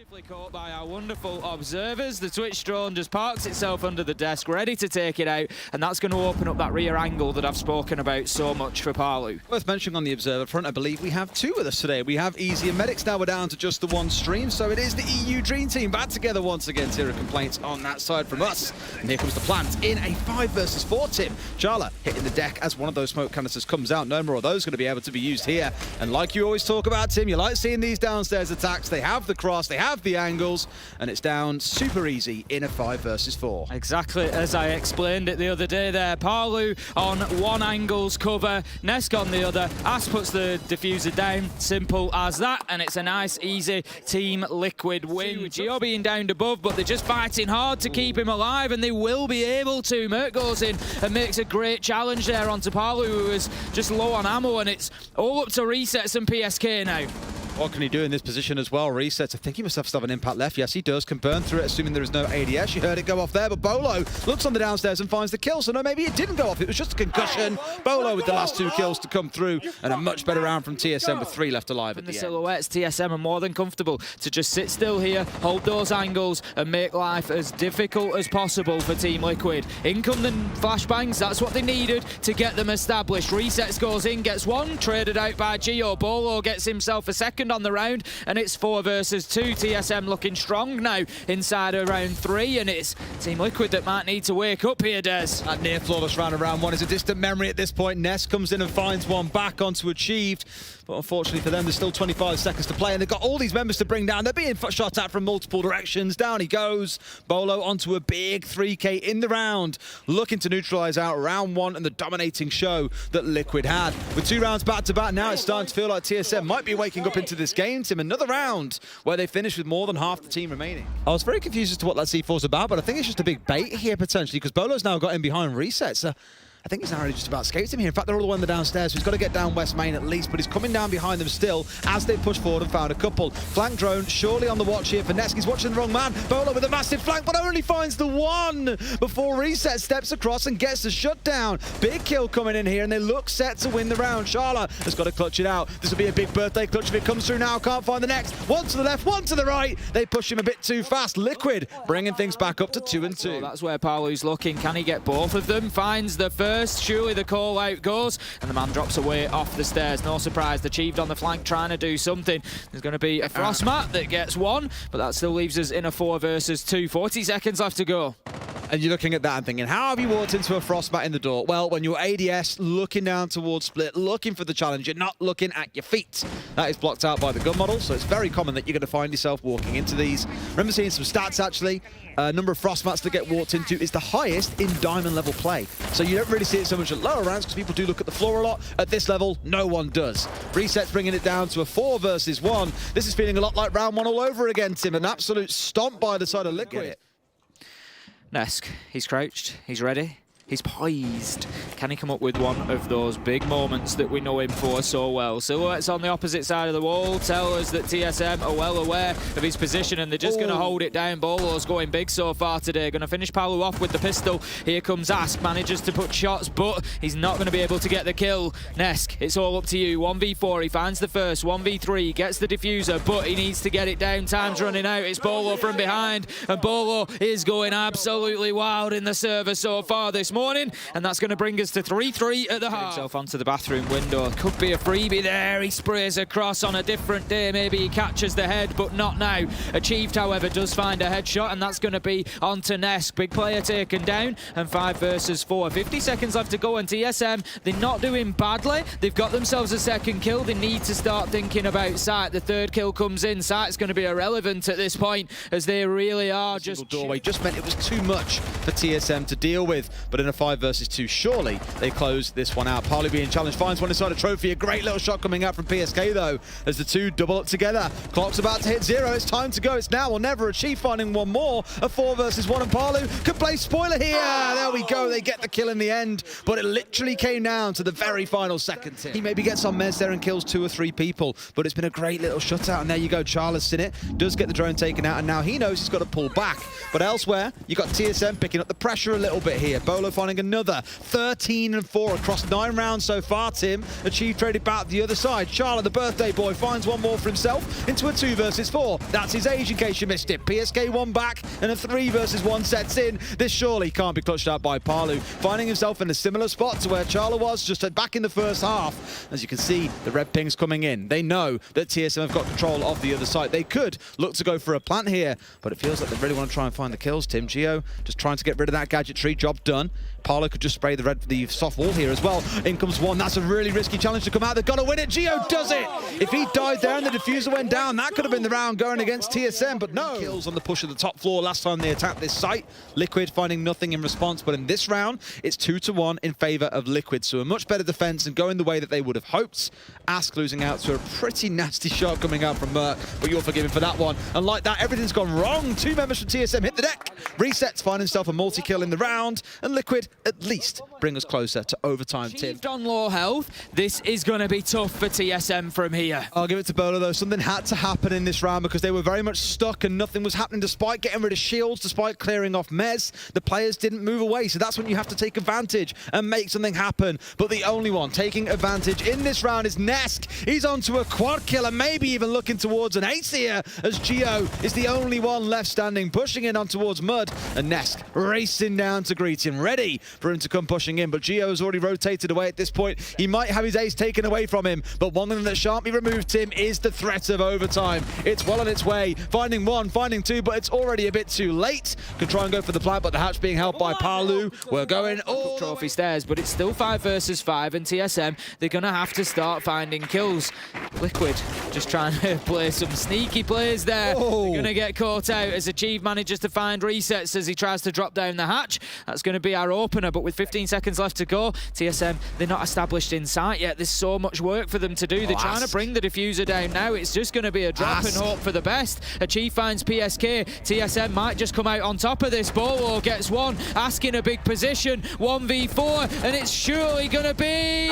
Beautifully caught by our wonderful observers. The Twitch drone just parks itself under the desk, ready to take it out, and that's going to open up that rear angle that I've spoken about so much for BEAULO. Worth mentioning on the observer front, I believe we have two with us today. We have Easy and Medics. Now we're down to just the one stream, so it is the EU Dream Team back together once again. Zero complaints on that side from us. And here comes the plant in a 5 versus 4 Tim. Charla hitting the deck as one of those smoke canisters comes out. No more of those going to be able to be used here. And like you always talk about, Tim, you like seeing these downstairs attacks. They have the cross, they have the angles, and it's down super easy in a 5 versus 4. Exactly as I explained it the other day there. BEAULO on one angles cover, Nesk on the other. As puts the diffuser down, simple as that, and it's a nice, easy Team Liquid win. Gio being downed above, but they're just fighting hard to keep him alive, and they will be able to. Merc goes in and makes a great challenge there onto BEAULO, who is just low on ammo, and it's all up to Resets and PSK now. What can he do in this position as well? Resets. I think he must have still have an impact left. Yes, he does. Can burn through it, assuming there is no ADS. You heard it go off there, but BEAULO looks on the downstairs and finds the kill. So no, maybe it didn't go off. It was just a concussion. BEAULO with the last 2 kills to come through, and a much better round from TSM with 3 left alive at the end. Silhouettes, TSM are more than comfortable to just sit still here, hold those angles, and make life as difficult as possible for Team Liquid. In come the flashbangs. That's what they needed to get them established. Resets goes in, gets one, traded out by Gio. BEAULO gets himself a second on the round, and it's 4 versus 2. TSM looking strong now inside of round 3, and it's Team Liquid that might need to wake up here, Des. That near flawless round of round 1 is a distant memory at this point. Ness comes in and finds one back onto Achieved, but unfortunately for them, there's still 25 seconds to play, and they've got all these members to bring down. They're being shot at from multiple directions. Down he goes. BEAULO onto a big 3K in the round, looking to neutralize out round 1 and the dominating show that Liquid had. With 2 rounds back to back now, it's starting to feel like TSM might be waking up into this game. Tim, another round where they finished with more than half the team remaining. I was very confused as to what that C4's about, but I think it's just a big bait here potentially, because BEAULO's now got in behind Resets. I think he's now just about escaped him here. In fact, they're all the way on the downstairs, so he's got to get down West Main at least, but he's coming down behind them still as they push forward and found a couple. Flank drone surely on the watch here for Nesk. He's watching the wrong man. BEAULO with a massive flank, but only finds the one before Reset steps across and gets the shutdown. Big kill coming in here, and they look set to win the round. Charla has got to clutch it out. This will be a big birthday clutch if it comes through now. Can't find the next. One to the left, one to the right. They push him a bit too fast. Liquid bringing things back up to 2 and 2. Well, that's where BEAULO's looking. Can he get both of them? Finds the first. Surely the call out goes, and the man drops away off the stairs. No surprise, Achieved on the flank trying to do something. There's going to be a Frostmat that gets one, but that still leaves us in a 4 versus 2. 40 seconds left to go. And you're looking at that and thinking, how have you walked into a Frostmat in the door? Well, when you're ADS looking down towards split, looking for the challenge, you're not looking at your feet. That is blocked out by the gun model, so it's very common that you're going to find yourself walking into these. Remember seeing some stats actually. Number of Frostmats that get walked into is the highest in diamond level play. So you don't really see it so much at lower rounds because people do look at the floor a lot. At this level, no one does. Reset's bringing it down to a 4 versus 1. This is feeling a lot like round 1 all over again, Tim. An absolute stomp by the side of Liquid. Nesk, he's crouched, he's ready. He's poised. Can he come up with one of those big moments that we know him for so well? Silhouettes on the opposite side of the wall tell us that TSM are well aware of his position, and they're just going to hold it down. BEAULO's going big so far today. Going to finish BEAULO off with the pistol. Here comes Ask. Manages to put shots, but he's not going to be able to get the kill. Nesk, it's all up to you. 1v4. He finds the first. 1v3. Gets the diffuser, but he needs to get it down. Time's running out. It's BEAULO from behind, and BEAULO is going absolutely wild in the server so far this morning, and that's going to bring us to 3-3 at the half. Himself onto the bathroom window. Could be a freebie there. He sprays across. On a different day, maybe he catches the head, but not now. Achieved, however, does find a headshot, and that's going to be onto Nesk. Big player taken down, and 5 versus 4. 50 seconds left to go, and TSM, they're not doing badly. They've got themselves a second kill. They need to start thinking about Sight. The third kill comes in. Sight's going to be irrelevant at this point, as they really are just... Doorway just meant it was too much for TSM to deal with, but in a 5 versus 2, surely they close this one out. BEAULO being challenged, finds one inside a trophy. A great little shot coming out from PSK though, as the two double up together. Clock's about to hit 0. It's time to go. It's now or never. Achieve finding one more. A 4 versus 1, and BEAULO could play spoiler here. There we go. They get the kill in the end, but it literally came down to the very final second. He maybe gets on mez there and kills 2 or 3 people, but it's been a great little shutout, and there you go. Charla's in it, does get the drone taken out, and now he knows he's got to pull back. But elsewhere, you got TSM picking up the pressure a little bit here. BEAULO finding another. 13-4 across 9 rounds so far, Tim. Achieved traded back the other side. Charlotte, the birthday boy, finds one more for himself into a 2 versus 4. That's his age in case you missed it. PSK 1 back and a 3 versus 1 sets in. This surely can't be clutched out by BEAULO, finding himself in a similar spot to where Charlotte was just back in the first half. As you can see, the red ping's coming in. They know that TSM have got control of the other side. They could look to go for a plant here, but it feels like they really want to try and find the kills, Tim. Geo just trying to get rid of that gadgetry. Job done. BEAULO could just spray the soft wall here as well. In comes one. That's a really risky challenge to come out. They've got to win it. Geo does it. If he died there and the diffuser went down, that could have been the round going against TSM, but no. Kills on the push of the top floor last time they attacked this site. Liquid finding nothing in response, but in this round, it's 2-1 in favor of Liquid. So a much better defense and going the way that they would have hoped. Ask losing out to a pretty nasty shot coming out from Merc, but you're forgiven for that one. And like that, everything's gone wrong. 2 members from TSM hit the deck. Resets, find himself a multi-kill in the round, and Liquid at least bring us closer to overtime, Tim. Achieved on low health. This is going to be tough for TSM from here. I'll give it to BEAULO though. Something had to happen in this round because they were very much stuck and nothing was happening despite getting rid of shields, despite clearing off Mez. The players didn't move away, so that's when you have to take advantage and make something happen. But the only one taking advantage in this round is Nesk. He's onto a quad kill and maybe even looking towards an ace here as Geo is the only one left standing, pushing in on towards Mud, and Nesk racing down to greet him, ready for him to come pushing in. But Geo has already rotated away at this point. He might have his ace taken away from him, but one thing that shan't be removed, Tim, is the threat of overtime. It's well on its way, finding 1, finding 2, but it's already a bit too late. Could try and go for the plant, but the hatch being held by BEAULO. We're going all trophy stairs, but it's still 5 versus 5, and TSM, they're going to have to start finding kills. Liquid just trying to play some sneaky plays there. Oh. They're going to get caught out as Achieve manages to find resets as he tries to drop down the hatch. That's going to be our opener, but with 15 seconds left to go, TSM, they're not established in sight yet. There's so much work for them to do. They're trying to bring the diffuser down now. It's just going to be a drop and hope for the best. Achieve finds PSK. TSM might just come out on top of this. BEAULO gets one, Ask in a big position. 1v4, and it's surely going to be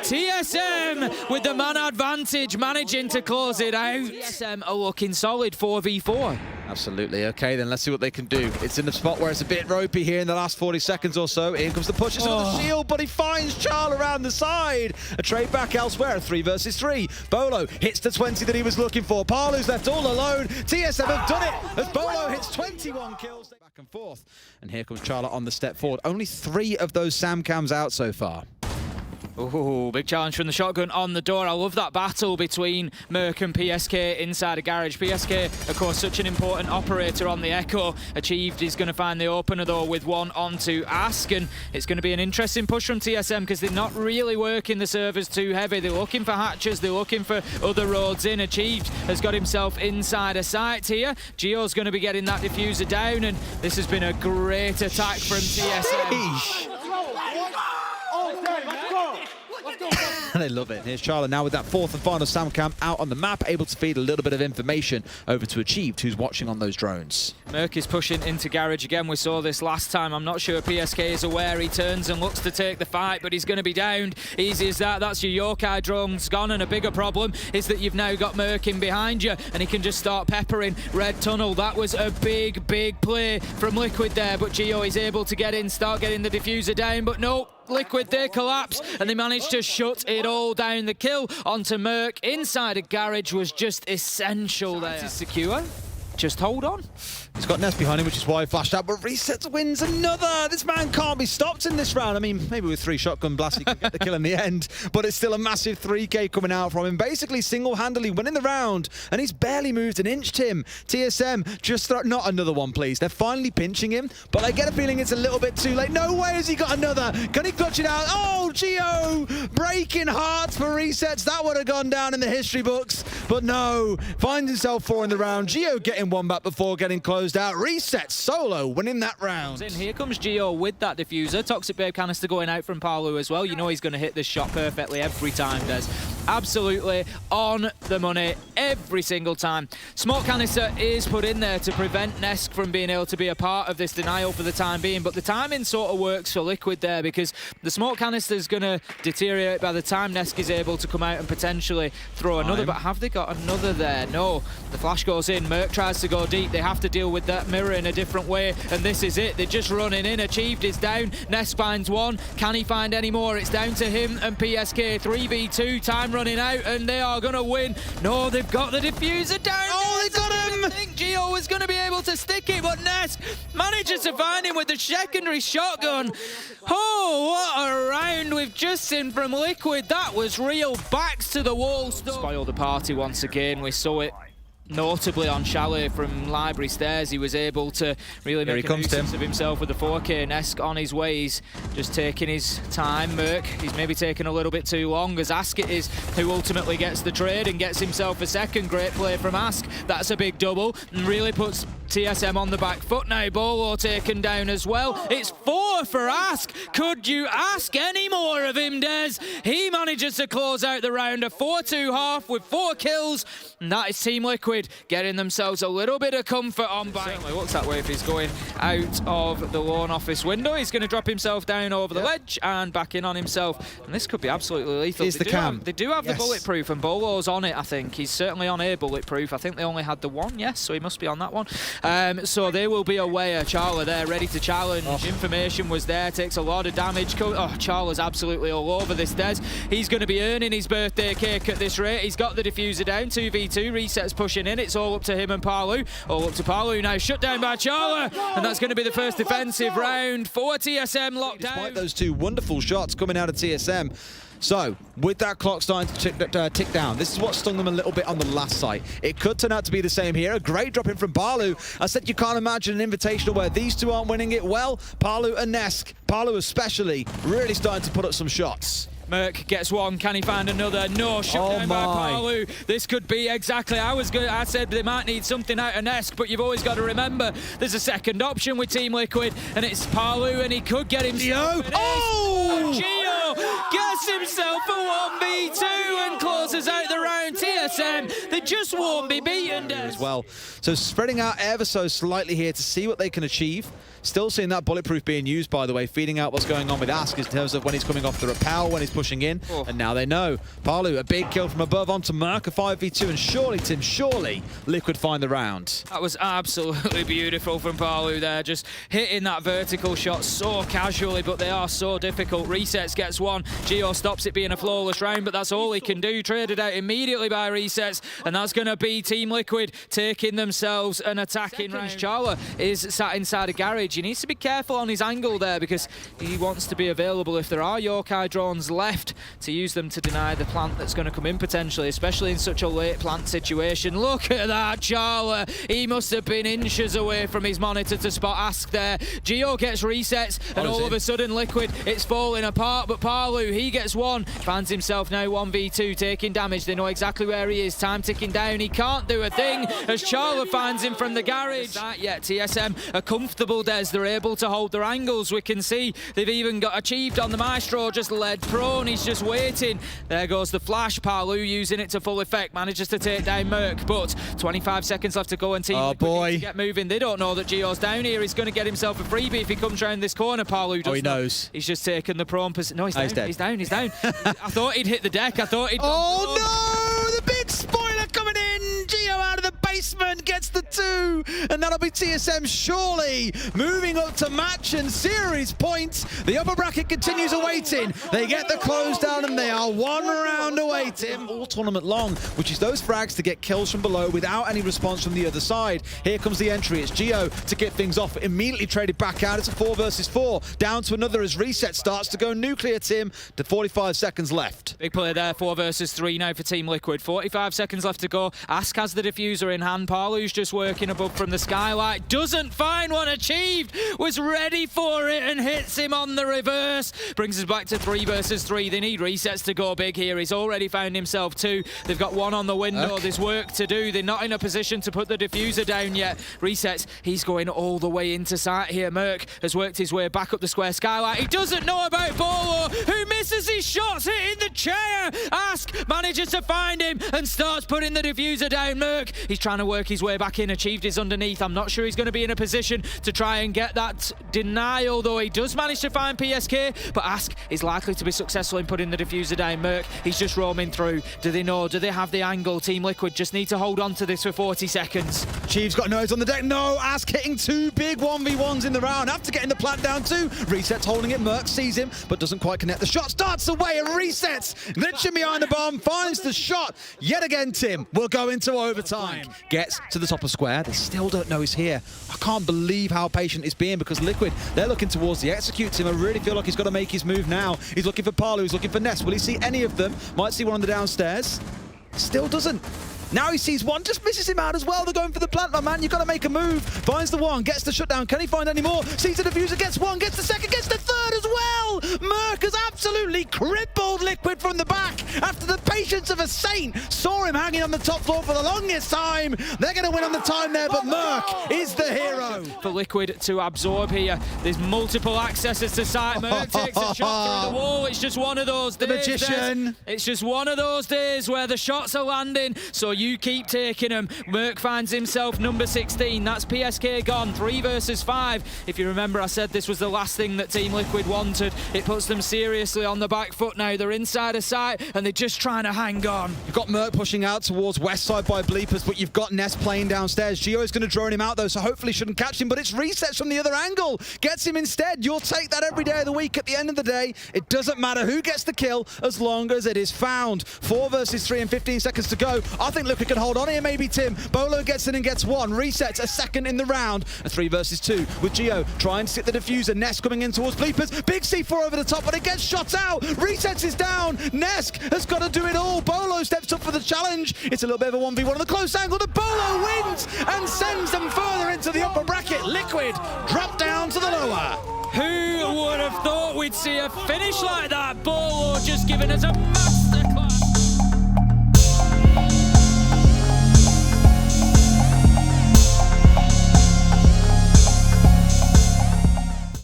TSM with the man advantage, managing to close it out. TSM are looking solid 4v4. Absolutely. Okay, then let's see what they can do. It's in the spot where it's a bit ropey here in the last 40 seconds or so. In comes the push. It's on the shield, but he finds Charl around the side. A trade back elsewhere, 3 versus 3. BEAULO hits the 20 that he was looking for. BEAULO's left all alone. TSM have done it as BEAULO hits 21 kills. Back and forth. And here comes Charlotte on the step forward. Only 3 of those Sam cams out so far. Ooh, big challenge from the shotgun on the door. I love that battle between Merc and PSK inside a garage. PSK, of course, such an important operator on the Echo. Achieved is going to find the opener, though, with one onto Ask, and it's going to be an interesting push from TSM because they're not really working the servers too heavy. They're looking for hatches, they're looking for other roads in. Achieved has got himself inside a site here. Geo's going to be getting that diffuser down, and this has been a great attack from TSM. They love it. Here's Charlotte now with that 4th and final Sam cam out on the map, able to feed a little bit of information over to Achieved, who's watching on those drones. Merc is pushing into garage again. We saw this last time. I'm not sure PSK is aware. He turns and looks to take the fight, but he's going to be downed. Easy as that. That's your Yokai drones gone, and a bigger problem is that you've now got Merc in behind you, and he can just start peppering Red Tunnel. That was a big, big play from Liquid there, but Geo is able to get in, start getting the diffuser down, but no. Liquid, they collapse, and they managed to shut it all down. The kill onto Merc inside a garage was just essential there. Is secure. Just hold on. He's got Ness behind him, which is why he flashed out, but resets wins another. This man can't be stopped in this round. I mean, maybe with 3 shotgun blasts he can get the kill in the end, but it's still a massive 3K coming out from him, basically single-handedly winning the round, and he's barely moved an inch, Tim. TSM just not another one, please. They're finally pinching him, but I get a feeling it's a little bit too late. No way has he got another. Can he clutch it out? Oh, Geo breaking hearts for resets. That would have gone down in the history books, but no. Finds himself 4 in the round. Geo getting one back before getting closed out. Reset solo, winning that round. And here comes Geo with that diffuser. Toxic Babe canister going out from BEAULO as well. You know he's going to hit this shot perfectly every time, Des. absolutely on the money every single time. Smoke canister is put in there to prevent Nesk from being able to be a part of this denial for the time being, but the timing sort of works for Liquid there because the smoke canister is going to deteriorate by the time Nesk is able to come out and potentially throw another. But have they got another there? No. The flash goes in. Merc tries to go deep. They have to deal with that mirror in a different way, and this is it. They're just running in. Achieved is down. Nesk finds one. Can he find any more? It's down to him and PSK. 3v2. Time running out, and they are going to win. No, they've got the diffuser down. Oh, they got him! I think Geo was going to be able to stick it, but Nesk manages to find him with the secondary shotgun. Oh, what a round we've just seen from Liquid. That was real backs to the wall stuff. Spoiled the party once again. We saw it notably on Chalet from Library Stairs. He was able to really make a nuisance of himself with the 4K. Nesk on his way. He's just taking his time. Merc, he's maybe taking a little bit too long, as Ask it is who ultimately gets the trade and gets himself a second. Great play from Ask. That's a big double and really puts TSM on the back foot now. BEAULO taken down as well. It's 4 for Ask. Could you ask any more of him, Des? He manages to close out the round, a 4-2 half with 4 kills, and that is Team Liquid getting themselves a little bit of comfort on back. Certainly looks that way if he's going out of the loan office window. He's going to drop himself down over the ledge and back in on himself, and this could be absolutely lethal. Here's the cam. They do have the bulletproof, and BEAULO's on it, I think. He's certainly on a bulletproof. I think they only had the one, yes, so he must be on that one. So they will be away. Charla there, ready to challenge. Information was there, takes a lot of damage. Charla's absolutely all over this, Des. He's going to be earning his birthday cake at this rate. He's got the diffuser down, 2v2, Reset's pushing in. It's all up to him and Palu. All up to Palu now, shut down by Charla, and that's going to be the first defensive round for TSM locked down. Despite those 2 wonderful shots coming out of TSM. So, with that clock starting to tick down, this is what stung them a little bit on the last site. It could turn out to be the same here. A great drop in from Palu. I said you can't imagine an Invitational where these 2 aren't winning it. Well, Palu and Nesk, Palu especially, really starting to put up some shots. Merc gets one. Can he find another? No, shut down by Palu. This could be exactly. I said they might need something out of Nesk, but you've always got to remember there's a second option with Team Liquid, and it's Palu, and he could get himself. Geo gets himself a 1v2 and closes out the round. TSM, they just won't be beaten as well. So spreading out ever so slightly here to see what they can achieve. Still seeing that bulletproof being used, by the way, feeding out what's going on with Ask in terms of when he's coming off the rappel, when he's pushing in, and now they know. Palu, a big kill from above onto Merc, a 5v2, and surely, Tim, surely Liquid find the round. That was absolutely beautiful from Palu there, just hitting that vertical shot so casually, but they are so difficult. Resets gets one. Geo stops it being a flawless round, but that's all he can do. Traded out immediately by Resets, and that's going to be Team Liquid taking themselves an attacking round. Charla is sat inside a garage. He needs to be careful on his angle there because he wants to be available if there are Yokai drones left to use them to deny the plant that's going to come in potentially, especially in such a late plant situation. Look at that, Charla. He must have been inches away from his monitor to spot Ask there. Geo gets resets, and all of a sudden Liquid, it's falling apart, but Palu, he gets one. Finds himself now 1v2, taking damage. They know exactly where he is. Time ticking down. He can't do a thing as Charla finds him from the garage. Not yet. TSM are comfortable there. They're able to hold their angles. We can see they've even got achieved on the Maestro, just led prone. He's just waiting. There goes the flash. Palu using it to full effect, manages to take down Merc, but 25 seconds left to go and Team Liquid need to get moving. They don't know that Geo's down here. He's going to get himself a freebie if he comes round this corner. Palu does he knows. He's just taken the prone position. No, he's down. Dead. He's down. He's down. I thought he'd hit the deck. I thought he'd no! The big spoiler coming in. Geo out of the basement gets the 2, and that'll be TSM surely moving up to match and series points. The upper bracket continues awaiting. They get the close down, and they are 1 round away, Tim. All tournament long, which is those frags to get kills from below without any response from the other side. Here comes the entry. It's Geo to get things off. Immediately traded back out. It's a 4 versus 4. Down to another as Reset starts to go nuclear, Tim. To 45 seconds left. Big play there. 4 versus 3 now for Team Liquid. 45 seconds left to go. Ask has the diffuser in hand. hand. BEAULO's just working above from the skylight. Doesn't find one. Achieved. Was ready for it and hits him on the reverse. Brings us back to 3 versus 3. They need resets to go big here. He's already found himself 2. They've got 1 on the window. There's work to do. They're not in a position to put the diffuser down yet. Resets. He's going all the way into sight here. Merc has worked his way back up the square skylight. He doesn't know about BEAULO, who misses his shots, hitting the chair. Ask manages to find him and starts putting the diffuser down. Merc, he's trying to work his way back in. Achieved is underneath. I'm not sure he's going to be in a position to try and get that denial, though he does manage to find PSK, but Ask is likely to be successful in putting the diffuser down. Merc, he's just roaming through. Do they know? Do they have the angle? Team Liquid just need to hold on to this for 40 seconds. Chief's got nose on the deck. No, Ask hitting 2 big 1v1s in the round after getting the plant down 2. Resets holding it. Merc sees him, but doesn't quite connect. The shot starts away and Resets. Glitching behind the bomb, finds the shot. Yet again, Tim will go into overtime. Gets to the top of square. They still don't know he's here. I can't believe how patient he's being because Liquid, they're looking towards the execute. Tim, I really feel like he's got to make his move now. He's looking for BEAULO, he's looking for Ness. Will he see any of them? Might see one on the downstairs. Still doesn't. Now he sees one, just misses him out as well. They're going for the plant, my man. You've got to make a move. Finds the one, gets the shutdown. Can he find any more? Sees the diffuser, gets one, gets the second, gets the third as well. Merc has absolutely crippled Liquid from the back after the patience of a saint. Saw him hanging on the top floor for the longest time. They're going to win on the time there, but Merc is the hero. For Liquid to absorb here. There's multiple accesses to site. Merc takes a shot through the wall. It's just one of those days. The magician. It's just one of those days where the shots are landing. So you keep taking them. Merc finds himself number 16. That's PSK gone. 3 versus 5. If you remember, I said this was the last thing that Team Liquid wanted. It puts them seriously on the back foot now. They're inside of sight and they're just trying to hang on. You've got Merc pushing out towards west side by Bleepers, but you've got Ness playing downstairs. Gio is going to drone him out though, so hopefully shouldn't catch him, but it's Resets from the other angle. Gets him instead. You'll take that every day of the week. At the end of the day, it doesn't matter who gets the kill as long as it is found. 4 versus 3 and 15 seconds to go. I think Liquid can hold on here, maybe Tim. BEAULO gets in and gets 1. Resets a second in the round. A 3 versus 2 with Gio trying to sit the diffuser. Ness coming in towards Bleepers. Big C4 over the top, but it gets shot out. Resets is down. Ness has got to do it all. BEAULO steps up for the challenge. It's a little bit of a 1v1 on the close angle. The BEAULO wins and sends them further into the upper bracket. Liquid drop down to the lower. Who would have thought we'd see a finish like that? BEAULO just giving us a masterclass.